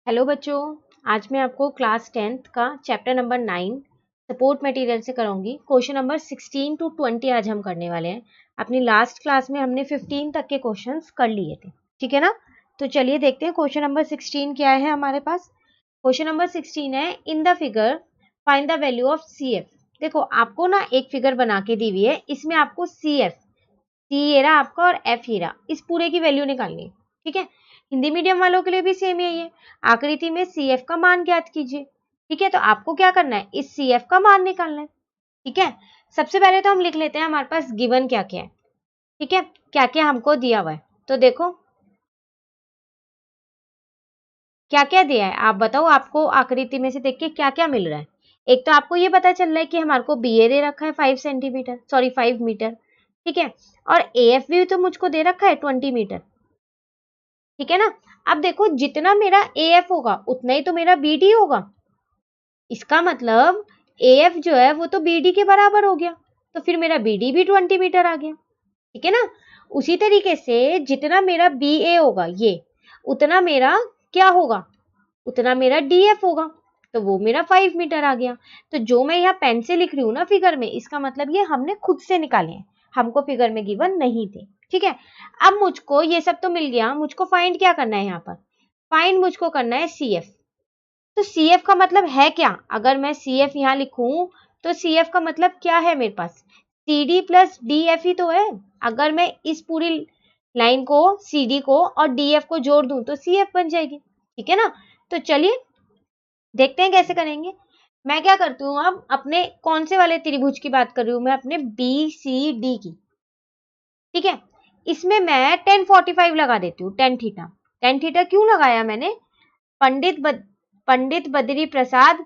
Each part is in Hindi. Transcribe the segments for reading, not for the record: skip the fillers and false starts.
हेलो बच्चों, आज मैं आपको क्लास 10th का चैप्टर नंबर 9 सपोर्ट मटेरियल से कराऊंगी। क्वेश्चन नंबर 16 टू 20 आज हम करने वाले हैं। अपनी लास्ट क्लास में हमने 15 तक के क्वेश्चंस कर लिए थे, ठीक है ना। तो चलिए देखते हैं क्वेश्चन नंबर 16 क्या है हमारे पास। क्वेश्चन नंबर 16 है, in the figure find the value of C F. देखो आपको ना एक फिगर बना के दी हुई है, इसमें आपको सी एफ, सी ये रहा आपका और एफ ये रहा, इस पूरे की वैल्यू निकालनी है, ठीक है। हिंदी मीडियम वालों के लिए भी सेम यही है। आकृति में सी एफ का मान ज्ञात कीजिए, ठीक है। तो आपको क्या करना है, इस सी एफ का मान निकालना है, ठीक है। सबसे पहले तो हम लिख लेते हैं हमारे पास गिवन क्या क्या है, ठीक है, क्या क्या हमको दिया हुआ है। तो देखो क्या क्या दिया है, आप बताओ आपको आकृति में से देख के क्या क्या मिल रहा है। एक तो आपको ये पता चल रहा है कि हमारे को बी ए दे रखा है 5 सेंटीमीटर, सॉरी 5 मीटर, ठीक है। और ए एफ भी तो मुझको दे रखा है 20 मीटर, ठीक है ना। अब देखो जितना मेरा ए एफ होगा उतना ही तो मेरा बी डी होगा। इसका मतलब ए एफ जो है वो तो बी डी के बराबर हो गया, तो फिर मेरा बी डी भी 20 मीटर आ गया, ठीक है ना। उसी तरीके से जितना मेरा बी ए होगा ये, उतना मेरा क्या होगा, उतना मेरा डी एफ होगा, तो वो मेरा 5 मीटर आ गया। तो जो मैं यहाँ पेन से लिख रही हूँ ना फिगर में, इसका मतलब ये हमने खुद से निकाले हैं, हमको फिगर में गिवन नहीं थे, ठीक है। अब मुझको ये सब तो मिल गया, मुझको फाइंड क्या करना है, यहाँ पर फाइंड मुझको करना है सी एफ। तो सी एफ का मतलब है क्या, अगर मैं सी एफ यहाँ लिखूं तो सी एफ का मतलब क्या है, मेरे पास C D plus D F ही तो है। अगर मैं इस पूरी लाइन को, सी डी को और डी एफ को जोड़ दूं तो सी एफ बन जाएगी, ठीक है ना। तो चलिए देखते हैं कैसे करेंगे। मैं क्या करती हूँ, अब अपने कौन से वाले त्रिभुज की बात कर रही हूँ, मैं अपने बी सी डी की, ठीक है। इसमें मैं 1045 लगा देती हूँ, टेन थीटा क्यों लगाया मैंने, पंडित बद्री प्रसाद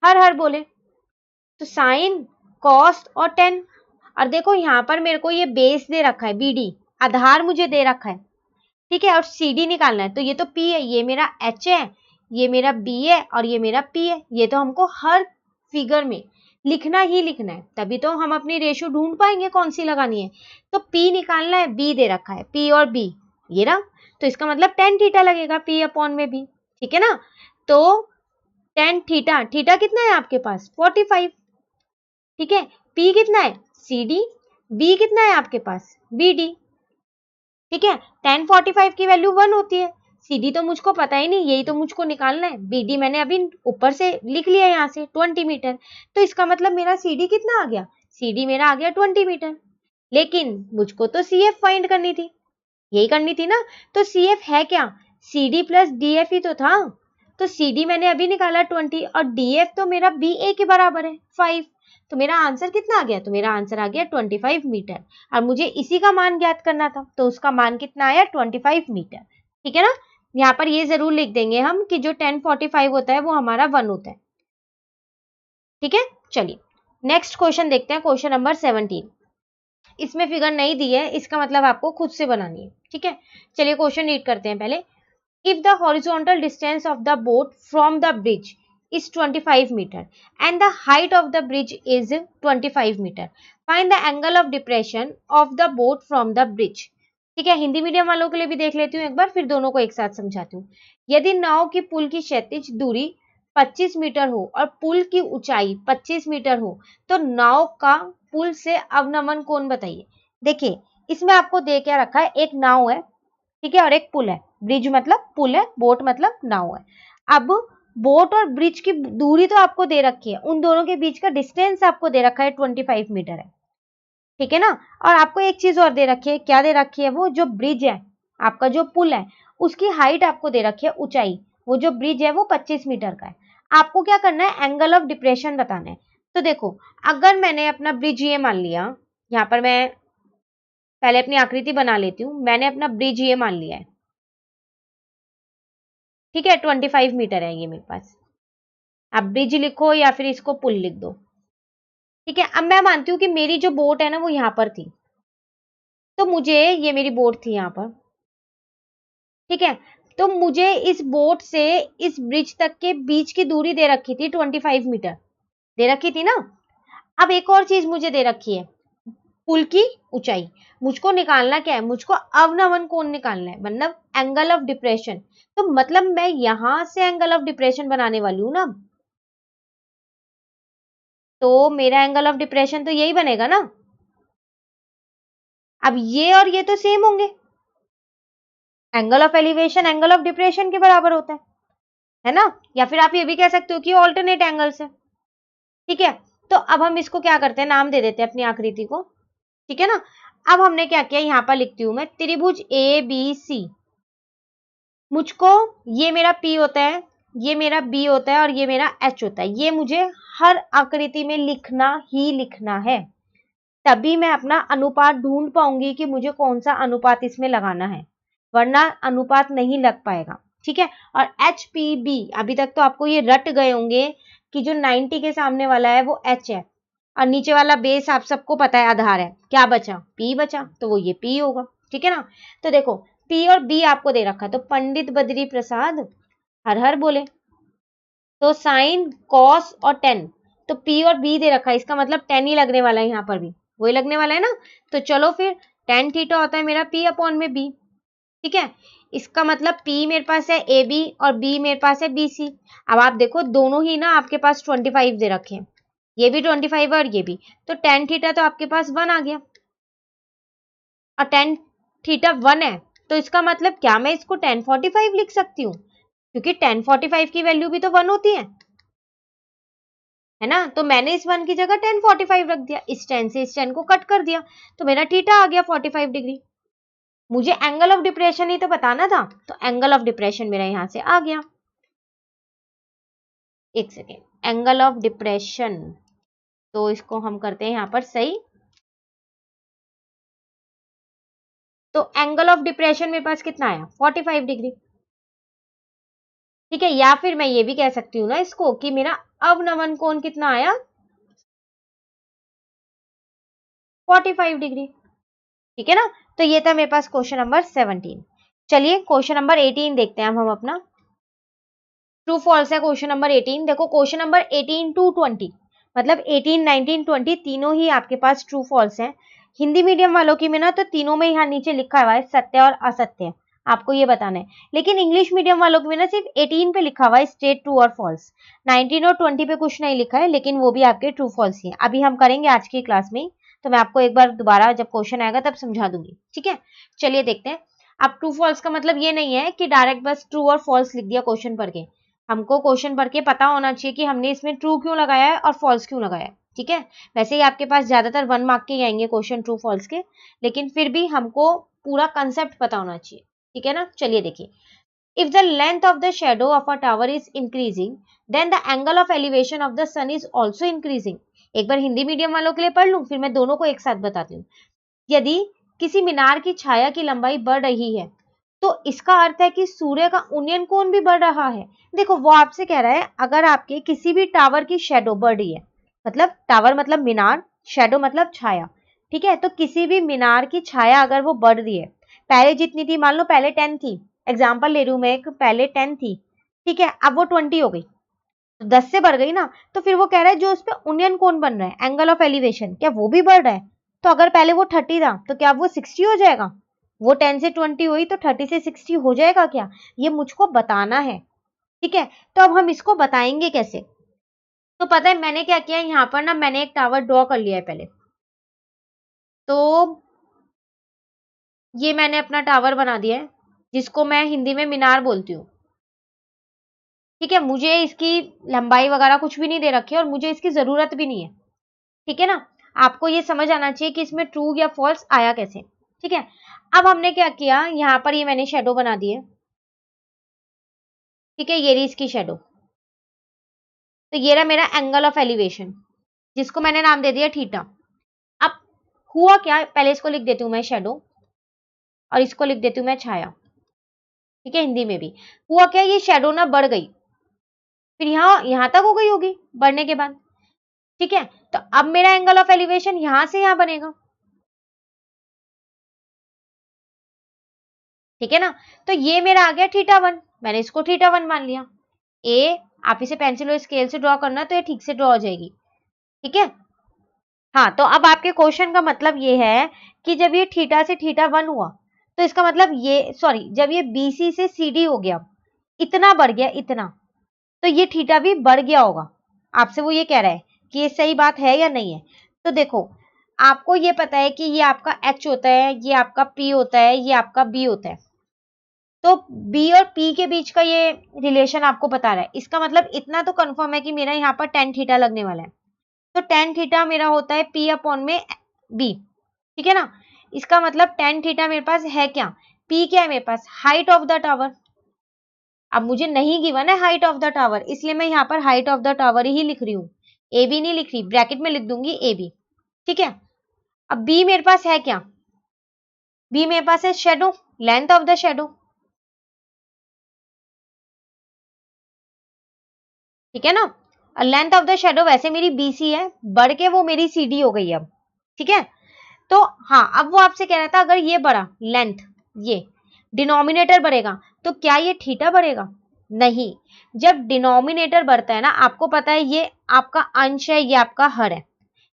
हर हर बोले, तो साइन कॉस और 10। और देखो यहाँ पर मेरे को ये बेस दे रखा है, बी डी आधार मुझे दे रखा है, ठीक है। और सी डी निकालना है, तो ये तो पी है, ये मेरा एच है, ये मेरा बी है और ये मेरा पी है। ये तो हमको हर फिगर में लिखना ही लिखना है, तभी तो हम अपनी रेशो ढूंढ पाएंगे कौन सी लगानी है। तो पी निकालना है, बी दे रखा है, पी और बी ये रहा, तो इसका मतलब 10 थीटा लगेगा पी अपॉन में बी, ठीक है ना। तो 10 थीटा, थीटा कितना है आपके पास 45, ठीक है। पी कितना है सी डी, बी कितना है आपके पास बी डी, ठीक है। 1045 की वैल्यू 1 होती है, सीडी तो मुझको पता ही नहीं, यही तो मुझको निकालना है। बीडी मैंने अभी ऊपर से लिख लिया यहाँ से 20 मीटर, तो इसका मतलब मेरा सीडी कितना आ गया, सीडी मेरा आ गया 20 मीटर। लेकिन मुझको तो सीएफ फाइंड करनी थी, यही करनी थी ना। तो सीएफ है क्या, सीडी प्लस डीएफ ही तो था। तो सीडी मैंने अभी निकाला 20 और डीएफ तो मेरा बी ए के बराबर है 5, तो मेरा आंसर कितना आ गया, तो मेरा आंसर आ गया 25 मीटर। और मुझे इसी का मान ज्ञात करना था, तो उसका मान कितना आया 25 मीटर, ठीक है ना। यहाँ पर ये जरूर लिख देंगे हम कि जो 1045 होता है वो हमारा 1 होता है, ठीक है। चलिए नेक्स्ट क्वेश्चन देखते हैं, क्वेश्चन नंबर 17। इसमें फिगर नहीं दी है, इसका मतलब आपको खुद से बनानी है, ठीक है। चलिए क्वेश्चन रीड करते हैं पहले। If the horizontal distance of the boat from the bridge is 25 meter and the height of the bridge is 25 meter, find the angle of depression of the boat from the bridge। ठीक है, हिंदी मीडियम वालों के लिए भी देख लेती हूँ एक बार, फिर दोनों को एक साथ समझाती हूँ। यदि नाव की पुल की क्षैतिज दूरी 25 मीटर हो और पुल की ऊंचाई 25 मीटर हो, तो नाव का पुल से अवनमन कोण बताइए। देखिए इसमें आपको दे क्या रखा है, एक नाव है, ठीक है, और एक पुल है। ब्रिज मतलब पुल है, बोट मतलब नाव है। अब बोट और ब्रिज की दूरी तो आपको दे रखी है, उन दोनों के बीच का डिस्टेंस आपको दे रखा है 25 मीटर है, ठीक है ना। और आपको एक चीज और दे रखी है, क्या दे रखी है, वो जो ब्रिज है आपका, जो पुल है उसकी हाइट आपको दे रखी है, ऊंचाई, वो जो ब्रिज है वो 25 मीटर का है। आपको क्या करना है, एंगल ऑफ डिप्रेशन बताना है। तो देखो अगर मैंने अपना ब्रिज ये मान लिया, यहाँ पर मैं पहले अपनी आकृति बना लेती हूँ, मैंने अपना ब्रिज ये मान लिया है, ठीक है, 25 मीटर है ये मेरे पास। आप ब्रिज लिखो या फिर इसको पुल लिख दो, ठीक है। अब मैं मानती हूँ कि मेरी जो बोट है ना वो यहाँ पर थी, तो मुझे, ये मेरी बोट थी यहाँ पर, ठीक है। तो मुझे इस बोट से इस ब्रिज तक के बीच की दूरी दे रखी थी 25 मीटर, दे रखी थी ना। अब एक और चीज मुझे दे रखी है, पुल की ऊंचाई। मुझको निकालना क्या है, मुझको अवनमन कोण निकालना है, मतलब एंगल ऑफ डिप्रेशन। तो मतलब मैं यहां से एंगल ऑफ डिप्रेशन बनाने वाली हूं ना, तो मेरा एंगल ऑफ डिप्रेशन तो यही बनेगा ना। अब ये और ये तो सेम होंगे, angle of elevation angle of depression के बराबर होता है ना। या फिर आप ये भी कह सकते हो कि ऑल्टरनेट एंगल्स है। ठीक है, तो अब हम इसको क्या करते हैं, नाम दे देते हैं अपनी आकृति को। ठीक है ना। अब हमने क्या किया, यहां पर लिखती हूं मैं त्रिभुज ए बी सी। मुझको ये मेरा पी होता है, ये मेरा बी होता है और ये मेरा एच होता है। ये मुझे हर आकृति में लिखना ही लिखना है, तभी मैं अपना अनुपात ढूंढ पाऊंगी कि मुझे कौन सा अनुपात इसमें लगाना है, वरना अनुपात नहीं लग पाएगा। ठीक है। और एच पी बी, अभी तक तो आपको ये रट गए होंगे कि जो 90 के सामने वाला है वो एच है और नीचे वाला बेस आप सबको पता है आधार है, क्या बचा, पी बचा, तो वो ये पी होगा। ठीक है ना। तो देखो पी और बी आपको दे रखा है, तो पंडित बद्री प्रसाद हर हर बोले। तो साइन कॉस और टेन, तो पी और बी दे रखा है, इसका मतलब टेन ही लगने वाला है, यहाँ पर भी वही लगने वाला है ना। तो चलो फिर टेन थीटा होता है मेरा पी अपॉन में बी। ठीक है, इसका मतलब पी मेरे पास है ए बी और बी मेरे पास है बी सी। अब आप देखो दोनों ही ना आपके पास 25 दे रखे हैं, ये भी 25 है और ये भी, तो टेन थीटा तो आपके पास 1 आ गया और टेन थीटा 1 है। तो इसका मतलब क्या मैं इसको 1045 लिख सकती हूँ, क्योंकि 1045 की वैल्यू भी तो 1 होती है ना। तो मैंने इस 1 की जगह 1045 रख दिया, इस 10 से इस 10 को कट कर दिया, तो मेरा थीटा आ गया 45 डिग्री। मुझे एंगल ऑफ डिप्रेशन ही तो बताना था, तो एंगल ऑफ डिप्रेशन मेरा यहां से आ गया। एक सेकेंड, एंगल ऑफ डिप्रेशन, तो इसको हम करते हैं यहां पर सही। तो एंगल ऑफ डिप्रेशन मेरे पास कितना आया, 45 डिग्री। ठीक है, या फिर मैं ये भी कह सकती हूँ ना इसको कि मेरा अवनमन कोण कितना आया, 45 डिग्री। ठीक है ना। तो ये था मेरे पास क्वेश्चन नंबर 17। चलिए क्वेश्चन नंबर 18 देखते हैं हम अपना। ट्रू फॉल्स है क्वेश्चन नंबर 18। देखो क्वेश्चन नंबर 18 टू 20, मतलब 18 19 20 तीनों ही आपके पास ट्रू फॉल्स हैं। हिंदी मीडियम वालों की में ना तो तीनों में यहाँ नीचे लिखा हुआ है सत्य और असत्य, आपको ये बताना है। लेकिन इंग्लिश मीडियम वालों की में ना सिर्फ 18 पे लिखा हुआ है स्ट्रेट ट्रू और फॉल्स, 19 और 20 पे कुछ नहीं लिखा है, लेकिन वो भी आपके ट्रू फॉल्स ही हैं। अभी हम करेंगे आज की क्लास में ही, तो मैं आपको एक बार दोबारा जब क्वेश्चन आएगा तब समझा दूंगी। ठीक है, चलिए देखते हैं। अब ट्रू फॉल्स का मतलब ये नहीं है कि डायरेक्ट बस ट्रू और फॉल्स लिख दिया क्वेश्चन पढ़ के, हमको क्वेश्चन पढ़ के पता होना चाहिए कि हमने इसमें ट्रू क्यों लगाया है और फॉल्स क्यों लगाया है। ठीक है, वैसे ही आपके पास ज्यादातर 1 मार्क के ही आएंगे क्वेश्चन ट्रू फॉल्स के, लेकिन फिर भी हमको पूरा कंसेप्ट पता होना चाहिए। ठीक है ना, चलिए देखिए। If the length of the shadow of a tower is increasing, then the angle of elevation of the sun is also increasing. एक बार हिंदी मीडियम वालों के लिए पढ़ लूं, फिर मैं दोनों को एक साथ बताती हूँ। यदि किसी मीनार की छाया की लंबाई बढ़ रही है, तो इसका अर्थ है कि सूर्य का उन्नयन कोण भी बढ़ रहा है। देखो वो आपसे कह रहा है अगर आपके किसी भी टावर की शेडो बढ़ रही है, मतलब टावर मतलब मीनार, शेडो मतलब छाया। ठीक है, तो किसी भी मीनार की छाया अगर वो बढ़ रही है, पहले जितनी थी, मान लो पहले 10 थी, एग्जाम्पल ले रही हूं मैं एक, पहले 10 थी, ठीक है, अब वो 20 हो गई, तो 10 से बढ़ गई ना। तो फिर वो कह रहा है जो उस पर उन्नयन कोण बन रहा है, एंगल ऑफ एलिवेशन, क्या वो भी बढ़ रहा है। तो अगर पहले वो 30 था तो क्या वो 60 हो जाएगा, वो 10 से 20 हुई तो 30 से 60 हो जाएगा क्या, ये मुझको बताना है। ठीक है, तो अब हम इसको बताएंगे कैसे। तो पता है मैंने क्या किया, यहाँ पर ना मैंने एक टावर ड्रॉ कर लिया है पहले, तो ये मैंने अपना टावर बना दिया है, जिसको मैं हिंदी में मीनार बोलती हूँ। ठीक है, मुझे इसकी लंबाई वगैरह कुछ भी नहीं दे रखी है और मुझे इसकी जरूरत भी नहीं है। ठीक है ना, आपको ये समझ आना चाहिए कि इसमें ट्रू या फॉल्स आया कैसे। ठीक है, अब हमने क्या किया, यहाँ पर ये मैंने शेडो बना दी है। ठीक है, ये रही इसकी शेडो। तो ये रहा मेरा एंगल ऑफ एलिवेशन, जिसको मैंने नाम दे दिया थीटा। अब हुआ क्या, पहले इसको लिख देती हूँ मैं शेडो और इसको लिख देती हूँ मैं छाया। ठीक है, हिंदी में भी हुआ क्या, ये शेडो ना बढ़ गई, फिर यहां तक हो गई होगी बढ़ने के बाद। ठीक है, तो अब मेरा एंगल ऑफ एलिवेशन यहां से यहां बनेगा। ठीक है ना, तो ये मेरा आ गया थीटा 1, मैंने इसको थीटा 1 मान लिया। ए, आप इसे पेंसिल और स्केल से ड्रॉ करना तो ये ठीक से ड्रॉ हो जाएगी। ठीक है, हाँ, तो अब आपके क्वेश्चन का मतलब ये है कि जब ये थीटा से थीटा 1 हुआ तो इसका मतलब ये सॉरी जब ये BC से CD हो गया, इतना बढ़ गया इतना, तो ये थीटा भी बढ़ गया होगा। आपसे वो ये कह रहा है कि ये सही बात है या नहीं है। तो देखो, आपको ये पता है कि ये आपका H होता है, ये आपका P होता है, ये आपका B होता है। तो B और P के बीच का ये रिलेशन आपको बता रहा है। इसका मतलब इतना तो कंफर्म है कि मेरा यहाँ पर tan थीटा लगने वाला है। तो tan थीटा मेरा होता है P अपॉन में B, ठीक है ना। इसका मतलब tan थीटा मेरे पास है क्या, P क्या है मेरे पास, हाइट ऑफ द टावर। अब मुझे नहीं गिवन है हाइट ऑफ द टावर, इसलिए मैं यहाँ पर हाइट ऑफ द टावर ही लिख रही हूँ, ए बी नहीं लिख रही, ब्रैकेट में लिख दूंगी ए बी, ठीक है। अब बी मेरे पास है क्या, बी मेरे पास है shadow, length of the shadow, ठीक है ना। लेंथ ऑफ द शेडो वैसे मेरी BC है, बढ़ के वो मेरी CD हो गई अब, ठीक है। तो हाँ, अब वो आपसे कह रहा था अगर ये बढ़ा लेंथ, ये डिनोमिनेटर बढ़ेगा तो क्या ये थीटा बढ़ेगा, नहीं। जब डिनोमिनेटर बढ़ता है ना, आपको पता है ये आपका अंश है, ये आपका हर है,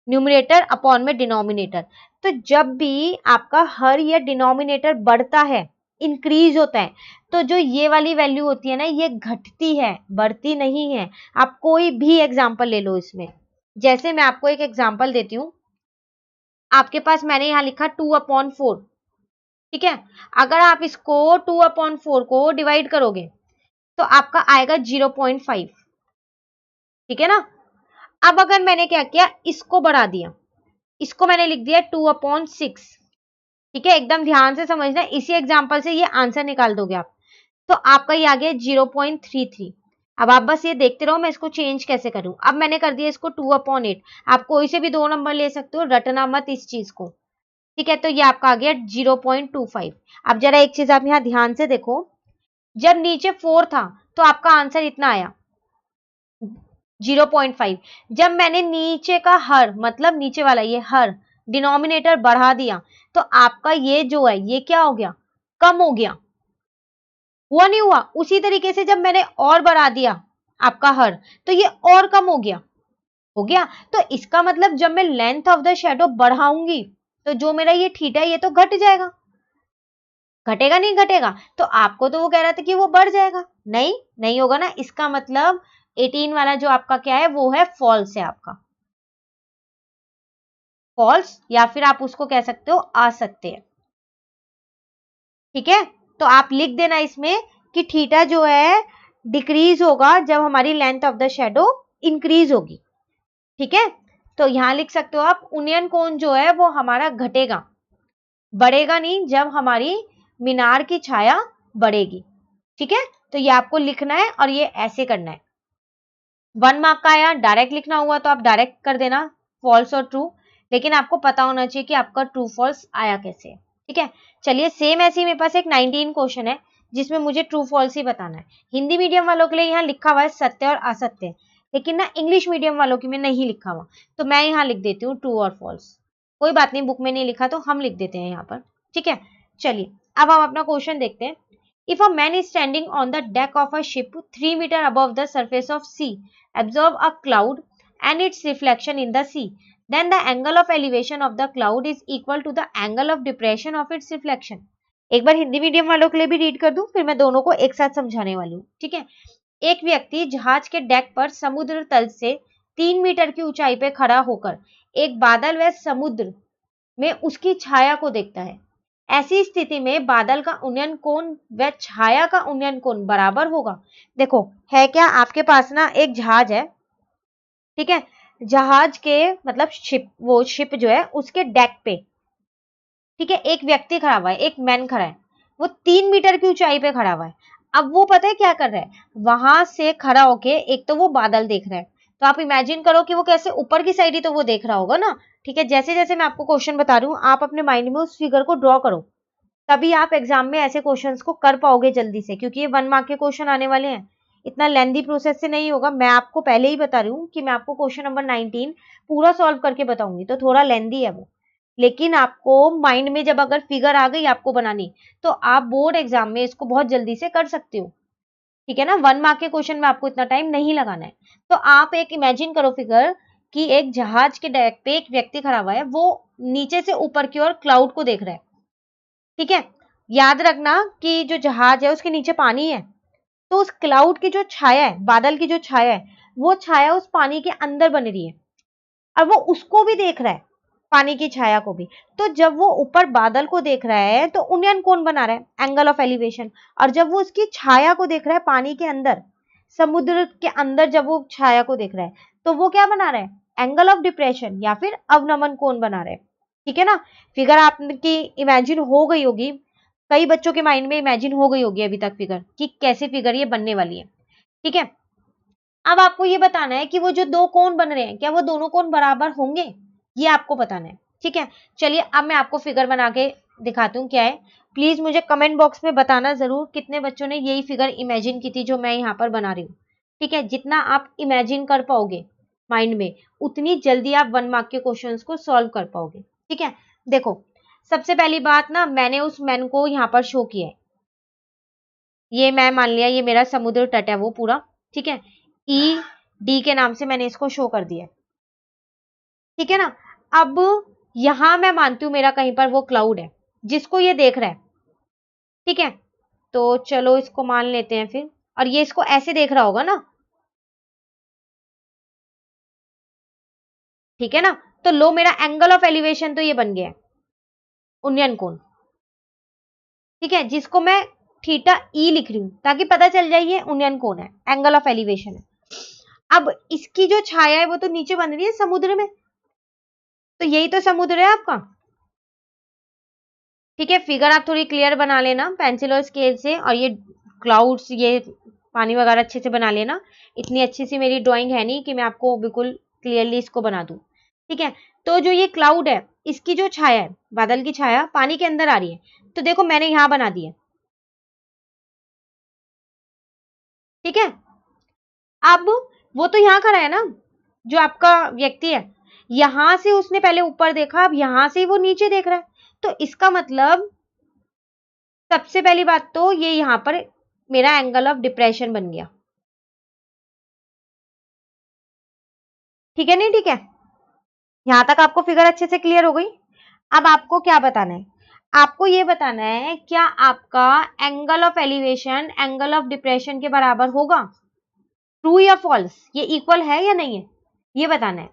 न्यूमरेटर अपॉन में डिनोमिनेटर। तो जब भी आपका हर या डिनोमिनेटर बढ़ता है, इंक्रीज होता है, तो जो ये वाली वैल्यू होती है ना, ये घटती है, बढ़ती नहीं है। आप कोई भी एग्जांपल ले लो इसमें, जैसे मैं आपको एक एग्जांपल देती हूँ। आपके पास मैंने यहाँ लिखा 2/4, ठीक है। अगर आप इसको 2/4 को डिवाइड करोगे तो आपका आएगा 0.5, ठीक है ना। अब अगर मैंने क्या किया, इसको बढ़ा दिया, इसको मैंने लिख दिया 2/6, ठीक है। एकदम ध्यान से समझना, इसी एग्जांपल से ये आंसर निकाल दोगे आप। तो आपका ये आ गया 0.33। अब आप बस ये देखते रहो मैं इसको चेंज कैसे करूं। अब मैंने कर दिया इसको 2/8। आप कोई से भी 2 नंबर ले सकते हो, रटना मत इस चीज को, ठीक है। तो ये आपका आ गया 0.25। अब जरा एक चीज आप यहाँ ध्यान से देखो, जब नीचे 4 था तो आपका आंसर इतना आया 0.5। जब मैंने नीचे का हर मतलब नीचे वाला ये हर डिनोमिनेटर बढ़ा दिया तो आपका ये जो है ये क्या हो गया, कम हो गया, हुआ नहीं हुआ। उसी तरीके से जब मैंने और बढ़ा दिया आपका हर, तो ये और कम हो गया, हो गया। तो इसका मतलब जब मैं लेंथ ऑफ द शेडो बढ़ाऊंगी तो जो मेरा ये थीटा है ये तो घट जाएगा, घटेगा नहीं घटेगा। तो आपको तो वो कह रहा था कि वो बढ़ जाएगा, नहीं नहीं होगा ना। इसका मतलब 18 वाला जो आपका क्या है वो है फॉल्स है, आपका फॉल्स, या फिर आप उसको कह सकते हो आ सकते हैं, ठीक है। तो आप लिख देना इसमें कि थीटा जो है डिक्रीज होगा जब हमारी length of the shadow increase होगी, ठीक है। तो यहां लिख सकते हो आप उन्नयन कोण जो है वो हमारा घटेगा, बढ़ेगा नहीं जब हमारी मीनार की छाया बढ़ेगी, ठीक है। तो ये आपको लिखना है और ये ऐसे करना है। 1 मार्क का आया, डायरेक्ट लिखना हुआ तो आप डायरेक्ट कर देना फॉल्स और ट्रू, लेकिन आपको पता होना चाहिए कि आपका ट्रू फॉल्स आया कैसे, ठीक है। चलिए सेम ऐसे ही मेरे पास एक 19 क्वेश्चन है जिसमें मुझे ट्रू फॉल्स ही बताना है। हिंदी मीडियम वालों के लिए यहाँ लिखा हुआ है सत्य और असत्य, लेकिन ना इंग्लिश मीडियम वालों के में नहीं लिखा हुआ, तो मैं यहाँ लिख देती हूँ ट्रू और फॉल्स। कोई बात नहीं, बुक में नहीं लिखा तो हम लिख देते हैं यहाँ पर, ठीक है। चलिए अब हम अपना क्वेश्चन देखते हैं। If a man is standing on the deck of a ship 3 meters above the surface of sea, absorb a cloud and its reflection in the sea, then the angle of elevation of the cloud is equal to the angle of depression of its reflection. एक बार हिंदी मीडियम वालों के लिए भी रीड कर दूं, फिर मैं दोनों को एक साथ समझाने वाली हूँ, ठीक है। एक व्यक्ति जहाज के डेक पर समुद्र तल से 3 मीटर की ऊंचाई पर खड़ा होकर एक बादल व समुद्र में उसकी छाया को देखता है। ऐसी स्थिति में बादल का उन्नयन कोण व छाया का उन्नयन कोण बराबर होगा। देखो है क्या, आपके पास ना एक जहाज है, ठीक है। जहाज के मतलब शिप, वो शिप जो है उसके डेक पे, ठीक है, एक व्यक्ति खड़ा हुआ है, एक मैन खड़ा है, वो 3 मीटर की ऊंचाई पे खड़ा हुआ है। अब वो पता है क्या कर रहा है, वहां से खड़ा होके एक तो वो बादल देख रहा है, तो आप इमेजिन करो कि वो कैसे ऊपर की साइड ही तो वो देख रहा होगा ना, ठीक है। जैसे जैसे मैं आपको क्वेश्चन बता रही हूँ आप अपने माइंड में उस फिगर को ड्रॉ करो, तभी आप एग्जाम में ऐसे क्वेश्चंस को कर पाओगे जल्दी से, क्योंकि ये 1 मार्क के क्वेश्चन आने वाले हैं। इतना लेंदी प्रोसेस से नहीं होगा, मैं आपको पहले ही बता रही हूँ कि मैं आपको क्वेश्चन नंबर 19 पूरा सॉल्व करके बताऊंगी, तो थोड़ा लेंदी है वो। लेकिन आपको माइंड में जब अगर फिगर आ गई आपको बनानी, तो आप बोर्ड एग्जाम में इसको बहुत जल्दी से कर सकते हो, ठीक है ना। 1 मार्क के क्वेश्चन में आपको इतना टाइम नहीं लगाना है। तो आप एक इमेजिन करो फिगर कि एक जहाज के डेक पे एक व्यक्ति खड़ा हुआ है, वो नीचे से ऊपर की ओर क्लाउड को देख रहा है। ठीक है, याद रखना कि जो जहाज है उसके नीचे पानी है, तो उस क्लाउड की जो छाया है, बादल की जो छाया है, वो छाया उस पानी के अंदर बन रही है और वो उसको भी देख रहा है, पानी की छाया को भी। तो जब वो ऊपर बादल को देख रहा है तो उन्नयन कोण बना रहा है, एंगल ऑफ एलिवेशन। और जब वो उसकी छाया को देख रहा है पानी के अंदर, समुद्र के अंदर जब वो छाया को देख रहा है, तो वो क्या बना रहा है, एंगल ऑफ डिप्रेशन या फिर अवनमन कोण बना रहा है। ठीक है ना, फिगर आपकी इमेजिन हो गई होगी, कई बच्चों के माइंड में इमेजिन हो गई होगी अभी तक फिगर, कि कैसे फिगर ये बनने वाली है। ठीक है, अब आपको ये बताना है कि वो जो दो कोण बन रहे हैं, क्या वो दोनों कोण बराबर होंगे, ये आपको बताना है। ठीक है, चलिए अब मैं आपको फिगर बना के दिखाती हूँ क्या है। प्लीज मुझे कमेंट बॉक्स में बताना जरूर कितने बच्चों ने यही फिगर इमेजिन की थी जो मैं यहाँ पर बना रही हूँ। ठीक है, जितना आप इमेजिन कर पाओगे माइंड में, उतनी जल्दी आप 1 मार्क के क्वेश्चंस को सॉल्व कर पाओगे। ठीक है, देखो सबसे पहली बात ना, मैंने उस मैन को यहाँ पर शो किया है। ये मैं मान लिया ये मेरा समुद्र तट है वो पूरा। ठीक है, ई डी के नाम से मैंने इसको शो कर दिया। ठीक है ना, अब यहां मैं मानती हूं मेरा कहीं पर वो क्लाउड है जिसको ये देख रहा है। ठीक है, तो चलो इसको मान लेते हैं फिर, और ये इसको ऐसे देख रहा होगा ना। ठीक है ना, तो लो मेरा एंगल ऑफ एलिवेशन तो ये बन गया है, उन्नयन कोण। ठीक है, जिसको मैं थीटा ई लिख रही हूं ताकि पता चल जाए ये उन्नयन कोण है, एंगल ऑफ एलिवेशन है। अब इसकी जो छाया है वो तो नीचे बन रही है समुद्र में, तो यही तो समुद्र है आपका। ठीक है, फिगर आप थोड़ी क्लियर बना लेना पेंसिल और स्केल से, और ये क्लाउड्स ये पानी वगैरह अच्छे से बना लेना। इतनी अच्छी सी मेरी ड्राइंग है नहीं कि मैं आपको बिल्कुल क्लियरली इसको बना दूं। ठीक है, तो जो ये क्लाउड है इसकी जो छाया है, बादल की छाया पानी के अंदर आ रही है, तो देखो मैंने यहां बना दी है। ठीक है, अब वो तो यहां खड़ा है ना, जो आपका व्यक्ति है, यहां से उसने पहले ऊपर देखा, अब यहां से वो नीचे देख रहा है, तो इसका मतलब सबसे पहली बात तो ये यहां पर मेरा एंगल ऑफ डिप्रेशन बन गया। ठीक है, नहीं ठीक है, यहां तक आपको फिगर अच्छे से क्लियर हो गई। अब आपको क्या बताना है, आपको ये बताना है क्या आपका angle of elevation angle of depression के बराबर होगा, ट्रू या फॉल्स, ये इक्वल है या नहीं है, ये बताना है।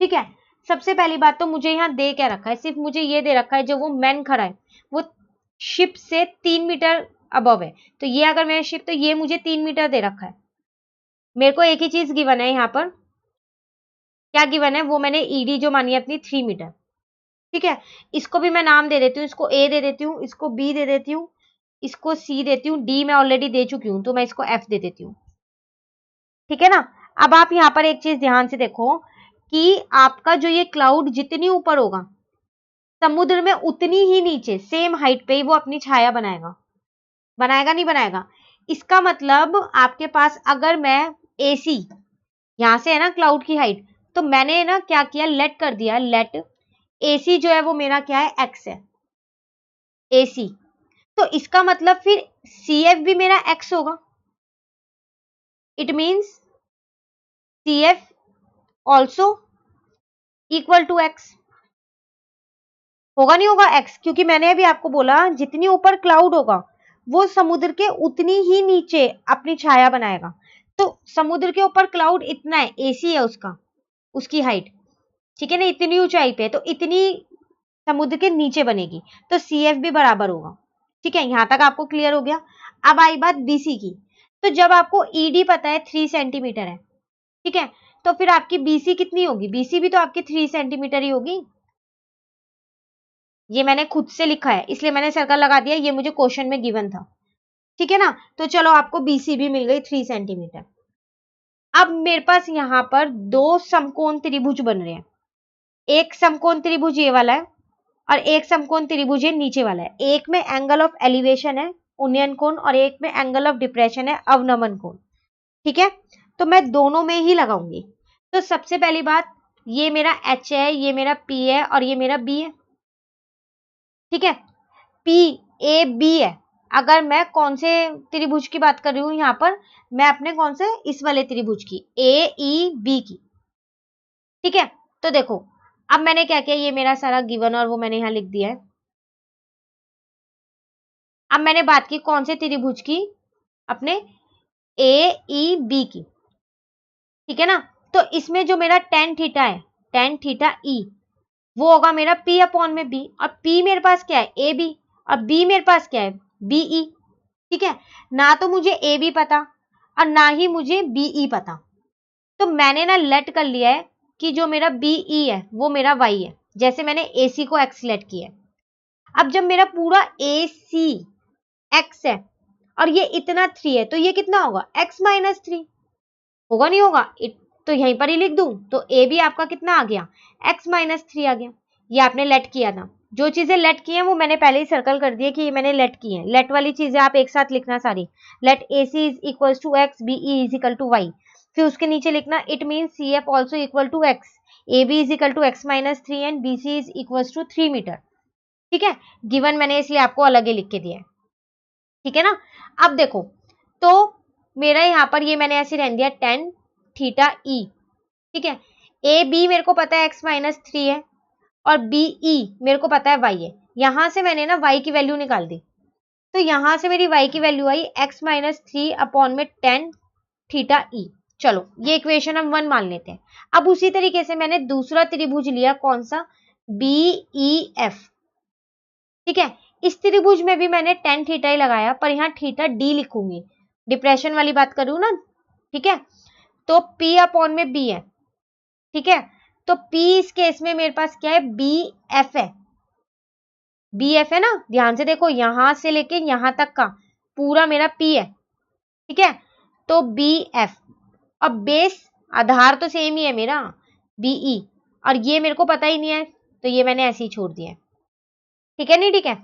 ठीक है, सबसे पहली बात तो मुझे यहाँ दे क्या रखा है, सिर्फ मुझे ये दे रखा है जो वो मैन खड़ा है वो शिप से 3 मीटर अबव है, तो ये अगर मेरा शिप, तो ये मुझे 3 मीटर दे रखा है। मेरे को एक ही चीज गिवन है यहाँ पर, क्या गिवन है, वो मैंने ईडी जो मानी है अपनी 3 मीटर। ठीक है, इसको भी मैं नाम दे देती हूँ, इसको ए दे देती हूँ, इसको बी दे देती हूँ, इसको सी देती हूँ, डी मैं ऑलरेडी दे चुकी हूँ तो मैं इसको एफ दे देती हूँ। ठीक है ना, अब आप यहाँ पर एक चीज ध्यान से देखो कि आपका जो ये क्लाउड जितनी ऊपर होगा समुद्र में, उतनी ही नीचे सेम हाइट पे ही वो अपनी छाया बनाएगा। बनाएगा नहीं बनाएगा, इसका मतलब आपके पास अगर मैं एसी, यहां से है ना क्लाउड की हाइट, तो मैंने ना क्या किया, लेट कर दिया, लेट एसी जो है वो मेरा क्या है, एक्स है, एसी। तो इसका मतलब फिर सी एफ भी मेरा एक्स होगा, it means C F also equal to x. होगा नहीं होगा एक्स, क्योंकि मैंने अभी आपको बोला जितनी ऊपर क्लाउड होगा वो समुद्र के उतनी ही नीचे अपनी छाया बनाएगा। तो समुद्र के ऊपर क्लाउड इतना है, एसी है उसका, उसकी हाइट। ठीक है ना, इतनी ऊंचाई पे, तो इतनी समुद्र के नीचे बनेगी, तो सी एफ भी बराबर होगा। ठीक है, यहां तक आपको क्लियर हो गया। अब आई बात बीसी की, तो जब आपको ईडी पता है 3 सेंटीमीटर है, ठीक है, तो फिर आपकी बीसी कितनी होगी, बीसी भी तो आपकी 3 सेंटीमीटर ही होगी। ये मैंने खुद से लिखा है इसलिए मैंने सर्कल लगा दिया, ये मुझे क्वेश्चन में गिवन था। ठीक है ना, तो चलो आपको बीसी भी मिल गई 3 सेंटीमीटर। अब मेरे पास यहाँ पर दो समकोण त्रिभुज बन रहे हैं, एक समकोण त्रिभुज ये वाला है और एक समकोण त्रिभुज ये नीचे वाला है। एक में एंगल ऑफ एलिवेशन है उन्नयन कोण, और एक में एंगल ऑफ डिप्रेशन है अवनमन कोण। ठीक है, तो मैं दोनों में ही लगाऊंगी। तो सबसे पहली बात, ये मेरा एच है, ये मेरा पी है और ये मेरा बी है। ठीक है, पी ए बी है। अगर मैं कौन से त्रिभुज की बात कर रही हूं यहाँ पर, मैं अपने कौन से, इस वाले त्रिभुज की, ए ई बी की। ठीक है, तो देखो अब मैंने क्या किया, ये मेरा सारा गिवन और वो मैंने यहां लिख दिया है। अब मैंने बात की कौन से त्रिभुज की, अपने AEB की, ठीक है ना। तो इसमें जो मेरा टेन थीटा है, टेन थीटा ई, वो होगा मेरा P अपॉन में B, और P मेरे पास क्या है, AB, और B मेरे पास क्या है, BE। ठीक है, ना तो मुझे AB पता और ना ही मुझे BE पता, तो मैंने ना लेट कर लिया है कि जो मेरा BE है वो मेरा Y है, जैसे मैंने AC को X लेट किया है। अब जब मेरा पूरा AC X है और ये इतना 3 है, तो ये कितना होगा, X माइनस 3 होगा, नहीं होगा, तो यहीं पर ही लिख दूं, तो ए भी आपका कितना आ गया, x माइनस 3 आ गया। ये आपने लेट किया था, जो चीजें लेट की हैं वो मैंने पहले ही सर्कल कर दिया कि ये मैंने लेट की हैं। लेट वाली चीजें आप एक साथ लिखना सारी, let A C is equal to x, B E is equal to y, फिर उसके नीचे लिखना it mean C F also equal to x, A B is equal to x minus 3 and B C is equal to 3 metre. ठीक है, गिवन मैंने इसलिए आपको अलग ही लिख के दिया है, ठीक है ना। अब देखो, तो मेरा यहाँ पर ये मैंने ऐसे रहने दिया टेन थीटा ई, ठीक है। ए बी मेरे को पता है x माइनस 3 है और बी ई मेरे को पता है y है। यहां से मैंने ना y की वैल्यू निकाल दी, तो यहां से मेरी y की वैल्यू आई x माइनस 3 अपॉन में टेन थीटा ई। चलो ये इक्वेशन हम 1 मान लेते हैं। अब उसी तरीके से मैंने दूसरा त्रिभुज लिया, कौन सा, बी ई एफ, ठीक है। इस त्रिभुज में भी मैंने टेन थीटा ही लगाया, पर यहाँ थीटा डी लिखूंगी, डिप्रेशन वाली बात करूँ ना, ठीक है। तो P अपॉन में B है, ठीक है। तो P इस केस में मेरे पास क्या है, BF है, BF है ना, ध्यान से देखो, यहां से लेके यहां तक का पूरा मेरा P है, ठीक है। तो BF, अब बेस आधार तो सेम ही है मेरा BE, और ये मेरे को पता ही नहीं है, तो ये मैंने ऐसे ही छोड़ दिया है, ठीक है, नहीं ठीक है।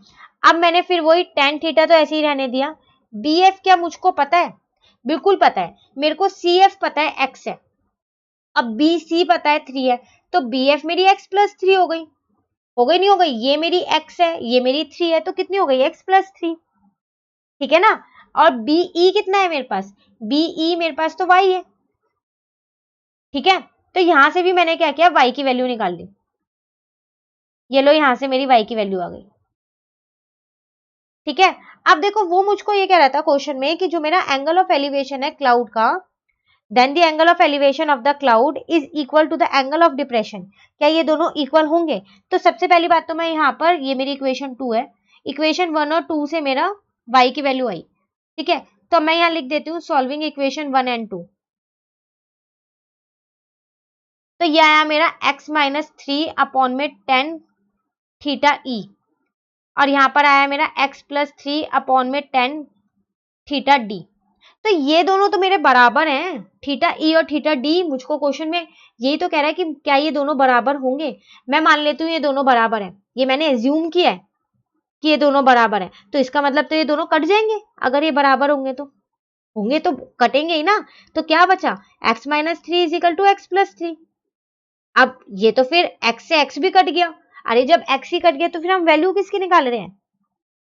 अब मैंने फिर वही टेन थीटा तो ऐसे ही रहने दिया। BF क्या मुझको पता है, बिल्कुल पता है मेरे को, CF पता है x है, अब BC पता है 3 है, तो BF मेरी x प्लस 3 हो गई, हो गई नहीं हो गई, ये मेरी x है, ये मेरी 3 है, तो कितनी हो गई, x प्लस 3, ठीक है ना। और BE कितना है मेरे पास, BE मेरे पास तो y है, ठीक है। तो यहां से भी मैंने क्या किया, y की वैल्यू निकाल ली, ये लो यहां से मेरी y की वैल्यू आ गई, ठीक है। अब देखो वो मुझको ये कह रहा था क्वेश्चन में कि जो मेरा एंगल ऑफ एलिवेशन है क्लाउड का, then the angle of elevation of the cloud is equal to the angle of depression, क्या ये दोनों इक्वल होंगे। तो सबसे पहली बात तो मैं यहाँ पर, ये मेरी इक्वेशन 2 है, इक्वेशन 1 और 2 से मेरा y की वैल्यू आई, ठीक है। तो मैं यहाँ लिख देती हूँ सॉल्विंग इक्वेशन 1 एंड 2, तो यह आया मेरा x माइनस 3 अपॉन में टेन थीटा ई, और यहाँ पर आया मेरा x प्लस 3 अपॉन में टेन थीटा डी। तो ये दोनों तो मेरे बराबर हैं, थीटा ई और थीटा डी, मुझको क्वेश्चन में यही तो कह रहा है कि क्या ये दोनों बराबर होंगे। मैं मान लेती हूँ ये दोनों बराबर हैं, ये मैंने एज्यूम किया है कि ये दोनों बराबर हैं, तो इसका मतलब तो ये दोनों कट जाएंगे, अगर ये बराबर होंगे तो कटेंगे ही ना। तो क्या बचा, x minus 3 is equal to x plus 3। अब ये तो फिर x से x भी कट गया, अरे जब x ही कट गया तो फिर हम वैल्यू किसकी निकाल रहे हैं,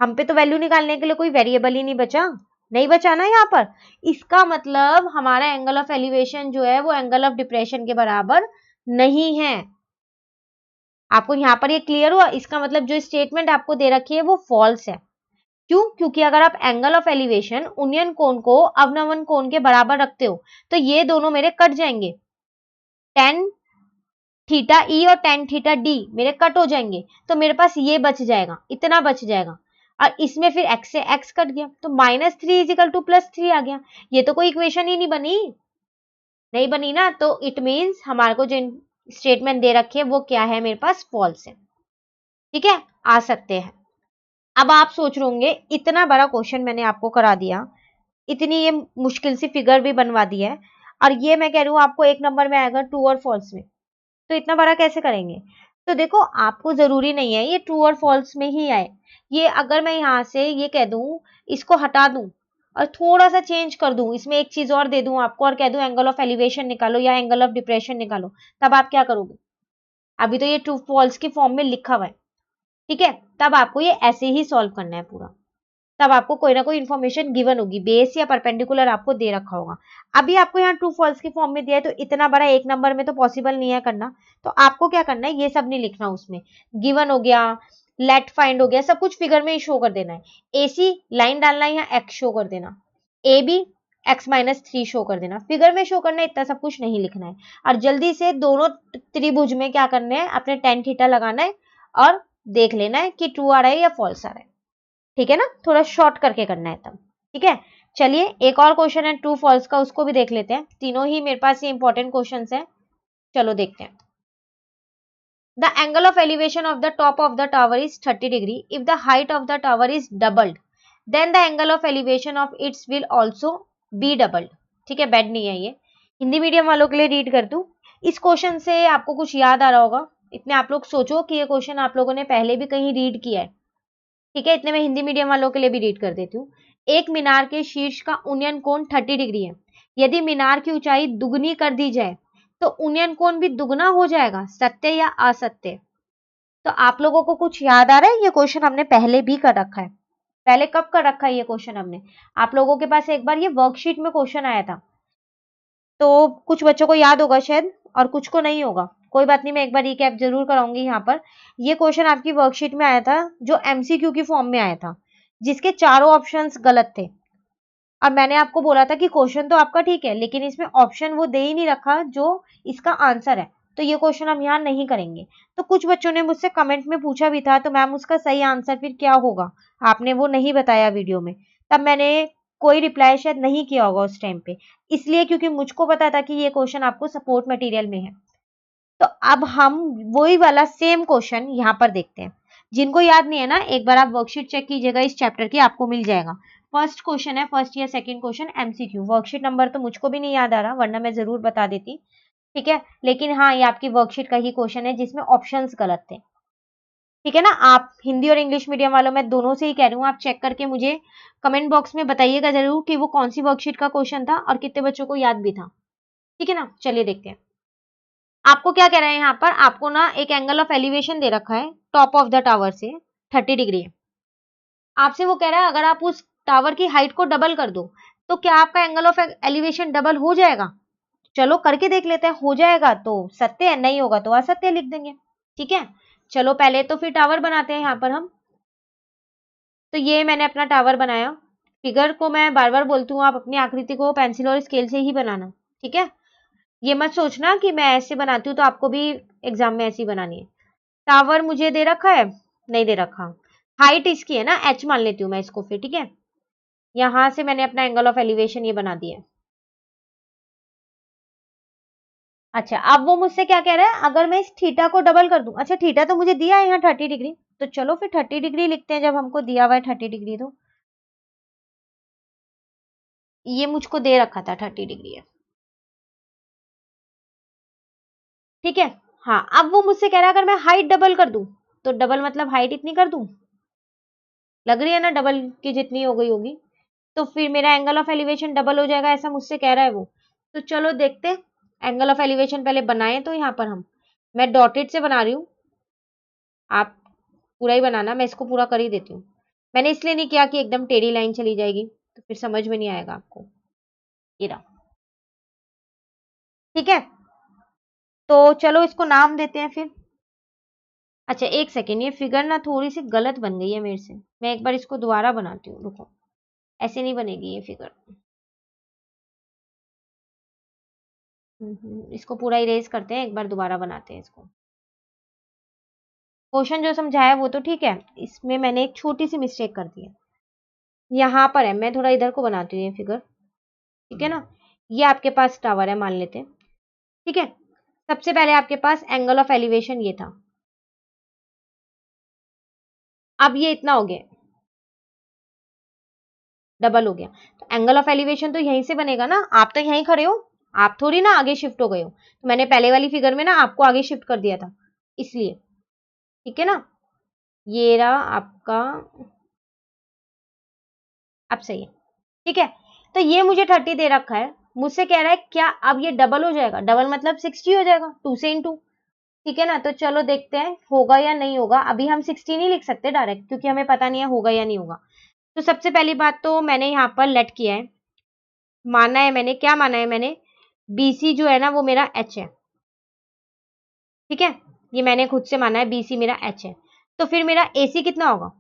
हम पे तो वैल्यू निकालने के लिए कोई वेरिएबल ही नहीं बचा, नहीं बचा ना यहाँ पर। इसका मतलब हमारा एंगल ऑफ एलिवेशन जो है वो एंगल ऑफ डिप्रेशन के बराबर नहीं है। आपको यहाँ पर ये क्लियर हुआ, इसका मतलब जो स्टेटमेंट आपको दे रखी है वो फॉल्स है। क्यों, क्योंकि अगर आप एंगल ऑफ एलिवेशन उन्नयन कोण को अवनमन कोण के बराबर रखते हो तो ये दोनों मेरे कट जाएंगे, टेन थीटा ई और टेन थीटा डी मेरे कट हो जाएंगे, तो मेरे पास ये बच जाएगा, इतना बच जाएगा, और इसमें फिर x से x कट गया, तो माइनस 3 इजिकल टू प्लस 3 आ गया। ये तो कोई इक्वेशन ही नहीं बनी ना, तो इट मीन्स हमारे को जो स्टेटमेंट दे रखी है वो क्या है, मेरे पास फॉल्स है, ठीक है, आ सकते हैं। अब आप सोच रहे होंगे इतना बड़ा क्वेश्चन मैंने आपको करा दिया, इतनी ये मुश्किल सी फिगर भी बनवा दी है, और ये मैं कह रही हूँ आपको एक नंबर में आएगा ट्रू और फॉल्स में, तो इतना बड़ा कैसे करेंगे। तो देखो आपको जरूरी नहीं है ये ट्रू और फॉल्स में ही आए, ये अगर मैं यहाँ से ये कह दूं, इसको हटा दूं और थोड़ा सा चेंज कर दूं, इसमें एक चीज और दे दूं आपको और कह दूं एंगल ऑफ एलिवेशन निकालो या एंगल ऑफ डिप्रेशन निकालो, तब आप क्या करोगे, अभी तो ये ट्रू फॉल्स की फॉर्म में लिखा हुआ है, ठीक है। तब आपको ये ऐसे ही सॉल्व करना है पूरा, तब आपको कोई ना कोई इन्फॉर्मेशन गिवन होगी, बेस या परपेंडिकुलर आपको दे रखा होगा। अभी आपको यहाँ ट्रू फॉल्स की फॉर्म में दिया है, तो इतना बड़ा एक नंबर में तो पॉसिबल नहीं है करना। तो आपको क्या करना है, ये सब नहीं लिखना उसमें, गिवन हो गया, लेट फाइंड हो गया, सब कुछ फिगर में ही शो कर देना है। AC लाइन डालना है, यहाँ x शो कर देना, AB x-3 शो कर देना, फिगर में शो करना है, इतना सब कुछ नहीं लिखना है। और जल्दी से दोनों त्रिभुज में क्या करना है, अपने tan थीटा लगाना है और देख लेना है कि ट्रू आ रहा है या फॉल्स आ रहा है। ठीक है ना, थोड़ा शॉर्ट करके करना है तब। ठीक है, चलिए एक और क्वेश्चन है ट्रू फॉल्स का, उसको भी देख लेते हैं। तीनों ही मेरे पास ये इंपॉर्टेंट क्वेश्चन है, चलो देखते हैं। The angle of elevation of the top of the tower is 30 degree. If the height of the tower is doubled, then the angle of elevation of its will also be doubled. ठीक है, बैड नहीं है ये, हिंदी मीडियम वालों के लिए रीड कर दूं। इस क्वेश्चन से आपको कुछ याद आ रहा होगा, इतने आप लोग सोचो कि ये क्वेश्चन आप लोगों ने पहले भी कहीं रीड किया है। ठीक है, इतने मैं हिंदी मीडियम वालों के लिए भी रीड कर देती हूँ। एक मीनार के शीर्ष का उन्नयन कोण 30 डिग्री है। यदि मीनार की ऊंचाई दुगनी कर दी जाए तो उन्नयन कोण भी दुगना हो जाएगा, सत्य या असत्य? तो आप लोगों को कुछ याद आ रहा है, ये क्वेश्चन हमने पहले भी कर रखा है। पहले कब कर रखा है ये क्वेश्चन हमने, आप लोगों के पास एक बार ये वर्कशीट में क्वेश्चन आया था, तो कुछ बच्चों को याद होगा शायद और कुछ को नहीं होगा, कोई बात नहीं, मैं एक बार रिकैप जरूर कराऊंगी। यहाँ पर ये क्वेश्चन आपकी वर्कशीट में आया था, जो MCQ की फॉर्म में आया था, जिसके चारों ऑप्शंस गलत थे। और मैंने आपको बोला था कि क्वेश्चन तो आपका ठीक है, लेकिन इसमें ऑप्शन वो दे ही नहीं रखा जो इसका आंसर है, तो ये क्वेश्चन हम यहाँ नहीं करेंगे। तो कुछ बच्चों ने मुझसे कमेंट में पूछा भी था, तो मैम उसका सही आंसर फिर क्या होगा, आपने वो नहीं बताया वीडियो में, तब मैंने कोई रिप्लाई शायद नहीं किया होगा उस टाइम पे, इसलिए क्योंकि मुझको पता था कि ये क्वेश्चन आपको सपोर्ट मटेरियल में है। तो अब हम वही वाला सेम क्वेश्चन यहाँ पर देखते हैं। जिनको याद नहीं है ना, एक बार आप वर्कशीट चेक कीजिएगा इस चैप्टर की, आपको मिल जाएगा। फर्स्ट क्वेश्चन है, फर्स्ट या second question MCQ। Worksheet number तो मुझको भी नहीं याद आ रहा, वरना मैं जरूर बता देती। ठीक है, लेकिन हाँ, ये आपकी वर्कशीट का ही क्वेश्चन है जिसमें ऑप्शंस गलत थे। ठीक है ना, आप हिंदी और इंग्लिश मीडियम वालों में दोनों से ही कह रही हूँ, आप चेक करके मुझे कमेंट बॉक्स में बताइएगा जरूर कि वो कौन सी वर्कशीट का क्वेश्चन था और कितने बच्चों को याद भी था। ठीक है ना, चलिए देखते हैं। आपको क्या कह रहे हैं यहाँ पर, आपको ना एक एंगल ऑफ एलिवेशन दे रखा है टॉप ऑफ द टावर से 30 डिग्री है। आपसे वो कह रहा है अगर आप उस टावर की हाइट को डबल कर दो तो क्या आपका एंगल ऑफ एलिवेशन डबल हो जाएगा? चलो करके देख लेते हैं, हो जाएगा तो सत्य है, नहीं होगा तो असत्य लिख देंगे। ठीक है, चलो पहले तो फिर टावर बनाते हैं यहाँ पर हम। तो ये मैंने अपना टावर बनाया, फिगर को मैं बार बार बोलती हूँ, आप अपनी आकृति को पेंसिल और स्केल से ही बनाना। ठीक है, ये मत सोचना कि मैं ऐसे बनाती हूँ तो आपको भी एग्जाम में ऐसी बनानी है। टावर मुझे दे रखा है, नहीं दे रखा, हाइट इसकी है ना h मान लेती हूँ मैं इसको फिर। ठीक है, यहां से मैंने अपना एंगल ऑफ एलिवेशन ये बना दिया। अच्छा, अब वो मुझसे क्या कह रहा है, अगर मैं इस थीटा को डबल कर दूं, अच्छा थीटा तो मुझे दिया है यहाँ 30 डिग्री, तो चलो फिर 30 डिग्री लिखते हैं, जब हमको दिया हुआ है 30 डिग्री, तो ये मुझको दे रखा था 30 डिग्री है। ठीक है, हाँ, अब वो मुझसे कह रहा है अगर मैं हाइट डबल कर दूं, तो डबल मतलब हाइट इतनी कर दूं, लग रही है ना डबल की जितनी हो गई होगी, तो फिर मेरा एंगल ऑफ एलिवेशन डबल हो जाएगा, ऐसा मुझसे कह रहा है वो। तो चलो देखते हैं, एंगल ऑफ एलिवेशन पहले बनाए, तो यहाँ पर मैं डॉटेड से बना रही हूँ, आप पूरा ही बनाना, मैं इसको पूरा कर ही देती हूँ। मैंने इसलिए नहीं किया कि एकदम टेढ़ी लाइन चली जाएगी तो फिर समझ में नहीं आएगा आपको। ये रहा, ठीक है, तो चलो इसको नाम देते हैं फिर। अच्छा एक सेकेंड, ये फिगर ना थोड़ी सी गलत बन गई है मेरे से, मैं एक बार इसको दोबारा बनाती हूँ, रुको, ऐसे नहीं बनेगी ये फिगर। इसको पूरा इरेज करते हैं, एक बार दोबारा बनाते हैं इसको। क्वेश्चन जो समझाया वो तो ठीक है, इसमें मैंने एक छोटी सी मिस्टेक कर दी है, यहाँ पर है, मैं थोड़ा इधर को बनाती हूँ ये फिगर। ठीक है ना, ये आपके पास टावर है मान लेते हैं। ठीक है, सबसे पहले आपके पास एंगल ऑफ एलिवेशन ये था, अब ये इतना हो गया, डबल हो गया, तो एंगल ऑफ एलिवेशन तो यहीं से बनेगा ना, आप तो यहीं खड़े हो, आप थोड़ी ना आगे शिफ्ट हो गए हो, तो मैंने पहले वाली फिगर में ना आपको आगे शिफ्ट कर दिया था इसलिए। ठीक है ना, ये रहा आपका, अब सही है। ठीक है, तो ये मुझे 30 दे रखा है, मुझसे कह रहा है क्या अब ये डबल हो जाएगा, डबल मतलब 60 हो जाएगा, 2 से इंटू। ठीक है ना, तो चलो देखते हैं होगा या नहीं होगा। अभी हम 60 नहीं लिख सकते डायरेक्ट, क्योंकि हमें पता नहीं है होगा या नहीं होगा, तो सबसे पहली बात तो मैंने यहाँ पर लेट किया है, माना है मैंने, क्या माना है मैंने, BC जो है ना वो मेरा H है, ठीक है, ये मैंने खुद से माना है BC मेरा H है। तो फिर मेरा AC कितना होगा,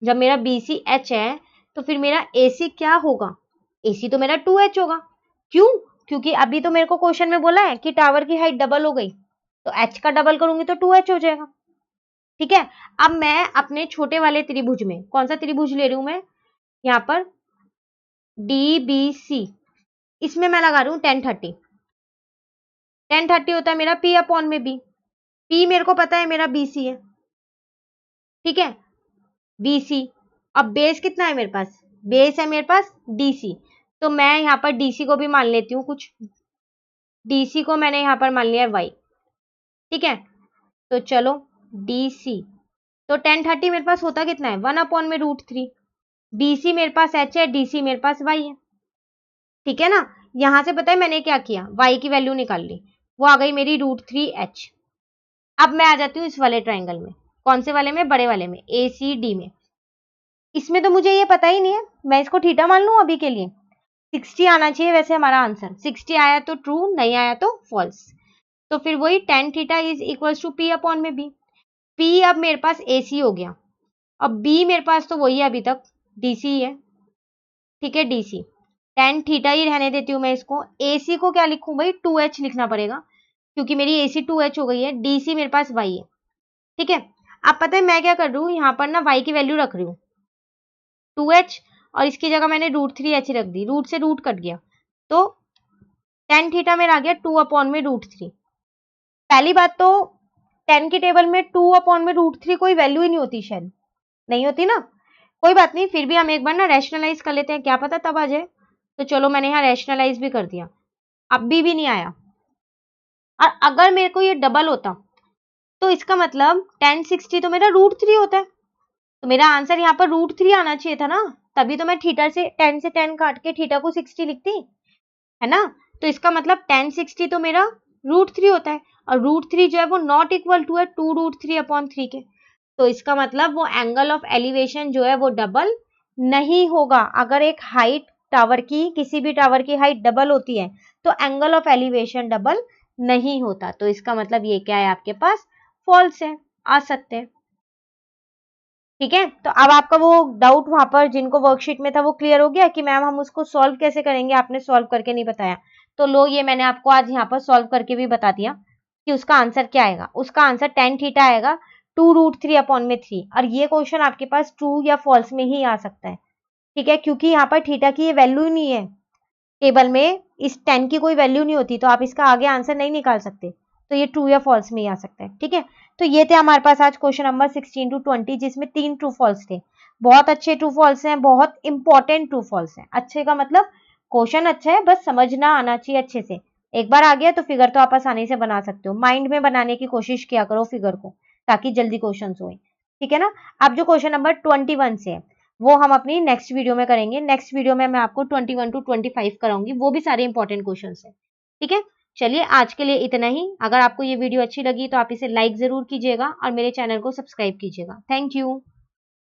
जब मेरा BC H है तो फिर मेरा AC क्या होगा, AC तो मेरा 2H होगा। क्यों, क्योंकि अभी तो मेरे को क्वेश्चन में बोला है कि टावर की हाइट डबल हो गई, तो H का डबल करूंगी तो 2H हो जाएगा, ठीक है। अब मैं अपने छोटे वाले त्रिभुज में कौन सा त्रिभुज ले रही हूं मैं, यहाँ पर DBC, इसमें मैं लगा रही हूँ 1030। 1030 होता है मेरा P अपॉन में B, P मेरे को पता है मेरा BC है, ठीक है, BC। अब बेस कितना है मेरे पास, बेस है मेरे पास DC, तो मैं यहाँ पर DC को भी मान लेती हूँ कुछ, DC को मैंने यहाँ पर मान लिया है Y, ठीक है। तो चलो DC, तो 1030 मेरे पास होता कितना है 1 अपॉन में √3, BC मेरे पास H है, DC मेरे पास Y है, ठीक है ना। यहां से पता है मैंने क्या किया, Y की वैल्यू निकाल ली, वो आ गई मेरी √3H। अब मैं आ जाती हूँ इस वाले ट्राइंगल में, कौन से वाले में, बड़े वाले में, ACD में। इसमें तो मुझे ये पता ही नहीं है, मैं इसको थीटा मान लूं अभी के लिए। 60 आना चाहिए वैसे हमारा आंसर, 60 आया तो ट्रू, नहीं आया तो फॉल्स। तो फिर वही tan theta is equal to P upon में B। P अब मेरे पास AC हो गया, अब B मेरे पास तो वही है अभी तक, DC है, ठीक है, DC। tan थीटा ही रहने देती हूँ मैं इसको। AC को क्या लिखूं भाई, 2H लिखना पड़ेगा, क्योंकि मेरी AC 2H हो गई है। DC मेरे पास Y है, ठीक है। अब पता है मैं क्या कर रही हूँ, यहाँ पर ना Y की वैल्यू रख रही हूँ 2H, और इसकी जगह मैंने √3H रख दी, रूट से रूट कट गया, तो tan थीटा मेरा आ गया 2 अपॉन में √3। पहली बात तो tan की टेबल में 2 अपॉन में √3 कोई वैल्यू ही नहीं होती, शायद नहीं होती ना, कोई बात नहीं, फिर भी हम एक बार ना रैशनलाइज कर लेते हैं, क्या पता तब आ जाए। तो चलो मैंने यहाँ रैशनलाइज भी कर दिया, अब भी नहीं आया। और अगर मेरे को ये डबल होता तो इसका मतलब tan 60 तो मेरा √3 होता है, तो मेरा आंसर यहाँ पर √3 आना चाहिए था ना, तभी तो मैं थीटा से tan काट के थीटा को 60 लिखती, है ना। तो इसका मतलब tan 60 तो मेरा √3 होता है, और √3 जो है वो नॉट इक्वल टू है 2√3 अपॉन 3 के, तो इसका मतलब वो एंगल ऑफ एलिवेशन जो है वो डबल नहीं होगा। अगर एक हाइट टावर की, किसी भी टावर की हाइट डबल होती है तो एंगल ऑफ एलिवेशन डबल नहीं होता, तो इसका मतलब ये क्या है आपके पास, फॉल्स है, आ सकते हैं, ठीक है। तो अब आपका वो डाउट वहां पर जिनको वर्कशीट में था वो क्लियर हो गया कि मैम हम उसको सॉल्व कैसे करेंगे, आपने सॉल्व करके नहीं बताया। तो लो ये मैंने आपको आज यहाँ पर सॉल्व करके भी बता दिया कि उसका आंसर क्या आएगा, उसका आंसर tan थीटा आएगा 2√3 अपॉन में 3, और ये क्वेश्चन आपके पास ट्रू या फॉल्स में ही आ सकता है, ठीक है, क्योंकि यहाँ पर थीटा की ये वैल्यू ही नहीं है टेबल में, इस tan की कोई वैल्यू नहीं होती, तो आप इसका आगे आंसर नहीं निकाल सकते, तो ये ट्रू या फॉल्स में ही आ सकता है, ठीक है। तो ये थे हमारे पास आज क्वेश्चन नंबर 16 to 20, जिसमें 3 ट्रू फॉल्स थे, बहुत अच्छे ट्रू फॉल्स हैं, बहुत इंपॉर्टेंट ट्रू फॉल्स हैं। अच्छे का मतलब क्वेश्चन अच्छा है, बस समझना आना चाहिए अच्छे से, एक बार आ गया तो फिगर तो आप आसानी से बना सकते हो, माइंड में बनाने की कोशिश किया करो फिगर को, ताकि जल्दी क्वेश्चन होए, ठीक है ना। अब जो क्वेश्चन नंबर 21 से है वो हम अपनी नेक्स्ट वीडियो में करेंगे, नेक्स्ट वीडियो में मैं आपको 21 to 25 कराऊंगी, वो भी सारे इंपॉर्टेंट क्वेश्चन है, ठीक है। चलिए आज के लिए इतना ही, अगर आपको ये वीडियो अच्छी लगी तो आप इसे लाइक जरूर कीजिएगा और मेरे चैनल को सब्सक्राइब कीजिएगा। Thank you.